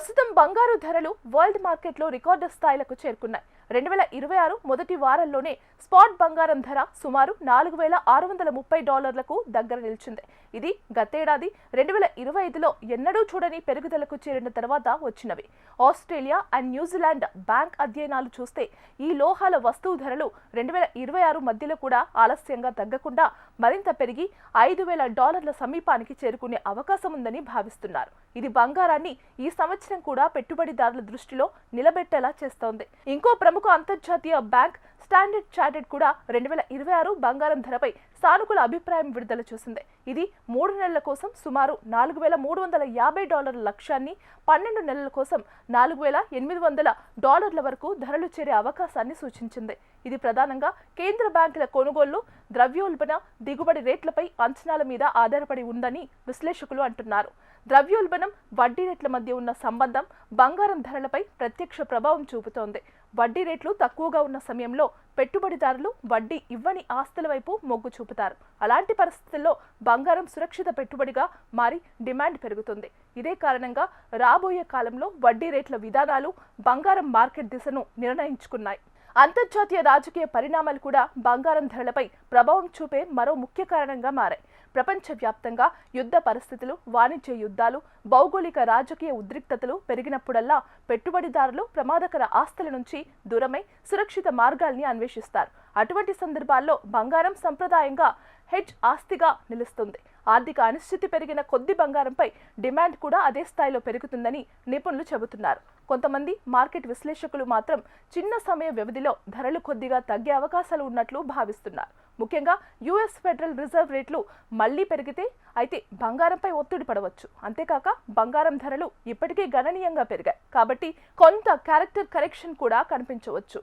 ప్రస్తుతం బంగారు ధరలు వరల్డ్ మార్కెట్లో రికార్డు స్థాయిలకు చేరుకున్నాయి. 2026 మొదటి వారంలోనే స్పాట్ బంగారం ధర సుమారు $4,630లకు దగ్గర నిలిచింది. ఇది గతేడాది 2025లో ఎన్నడూ చూడని పెరుగుదలకు చేరిన తర్వాత వచ్చినవి. ఆస్ట్రేలియా అండ్ న్యూజిలాండ్ బ్యాంక్ అధ్యయనాలు చూస్తే ఈ లోహాల వస్తువు ధరలు 2026 మధ్యలో కూడా ఆలస్యంగా తగ్గకుండా మరింత పెరిగి $5,000 సమీపానికి చేరుకునే అవకాశం ఉందని భావిస్తున్నారు. ఇది బంగారాన్ని ఈ సంవత్సరం కూడా పెట్టుబడిదారుల దృష్టిలో నిలబెట్టేలా చేస్తోంది. ఇంకో ప్రముఖ అంతర్జాతీయ బ్యాంక్ స్టాండర్డ్ చార్టర్డ్ కూడా 2026 బంగారం ధరపై సానుకూల అభిప్రాయం విడుదల చేసింది. ఇది 3 నెలల కోసం సుమారు $4,350 లక్ష్యాన్ని, 12 నెలల కోసం $4,800 వరకు ధరలు చేరే అవకాశాన్ని సూచించింది. ఇది ప్రధానంగా కేంద్ర బ్యాంకుల కొనుగోళ్లు, ద్రవ్యోల్బణ, దిగుబడి రేట్లపై అంచనాల మీద ఆధారపడి ఉందని విశ్లేషకులు అంటున్నారు. ద్రవ్యోల్బణం, వడ్డీ రేట్ల మధ్య ఉన్న సంబంధం బంగారం ధరలపై ప్రత్యక్ష ప్రభావం చూపుతోంది. వడ్డీ రేట్లు తక్కువగా ఉన్న సమయంలో పెట్టుబడిదారులు వడ్డీ ఇవ్వని ఆస్తుల వైపు మొగ్గు చూపుతారు. అలాంటి పరిస్థితుల్లో బంగారం సురక్షిత పెట్టుబడిగా మారి డిమాండ్ పెరుగుతుంది. ఇదే కారణంగా రాబోయే కాలంలో వడ్డీ రేట్ల విధానాలు బంగారం మార్కెట్ దిశను నిర్ణయించుకున్నాయి. అంతర్జాతీయ రాజకీయ పరిణామాలు కూడా బంగారం ధరలపై ప్రభావం చూపే మరో ముఖ్య కారణంగా మారాయి. ప్రపంచవ్యాప్తంగా యుద్ధ పరిస్థితులు, వాణిజ్య యుద్ధాలు, భౌగోళిక రాజకీయ ఉద్రిక్తతలు పెరిగినప్పుడల్లా పెట్టుబడిదారులు ప్రమాదకర ఆస్తుల నుంచి దూరమై సురక్షిత మార్గాల్ని అన్వేషిస్తారు. అటువంటి సందర్భాల్లో బంగారం సంప్రదాయంగా హెడ్జ్ ఆస్తిగా నిలుస్తుంది. ఆర్థిక అనిశ్చితి పెరిగిన కొద్ది బంగారంపై డిమాండ్ కూడా అదే స్థాయిలో పెరుగుతుందని నిపుణులు చెబుతున్నారు. కొంతమంది మార్కెట్ విశ్లేషకులు మాత్రం చిన్న సమయ వ్యవధిలో ధరలు కొద్దిగా తగ్గే అవకాశాలు ఉన్నట్లు భావిస్తున్నారు. ముఖ్యంగా యుఎస్ ఫెడరల్ రిజర్వ్ రేట్లు మళ్లీ పెరిగితే అయితే బంగారంపై ఒత్తిడి పడవచ్చు. అంతేకాక బంగారం ధరలు ఇప్పటికే గణనీయంగా పెరిగాయి కాబట్టి కొంత క్యారెక్టర్ కరెక్షన్ కూడా కనిపించవచ్చు.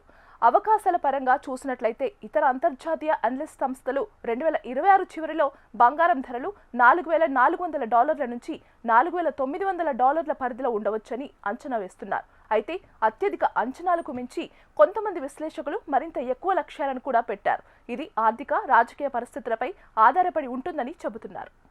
అవకాశాల పరంగా చూసినట్లయితే ఇతర అంతర్జాతీయ అనలిస్ట్ సంస్థలు 2026 చివరిలో బంగారం ధరలు $4,400 నుంచి $4,900 పరిధిలో ఉండవచ్చని అంచనా వేస్తున్నారు. అయితే అత్యధిక అంచనాలకు మించి కొంతమంది విశ్లేషకులు మరింత ఎక్కువ లక్ష్యాలను కూడా పెట్టారు. ఇది ఆర్థిక, రాజకీయ పరిస్థితులపై ఆధారపడి ఉంటుందని చెబుతున్నారు.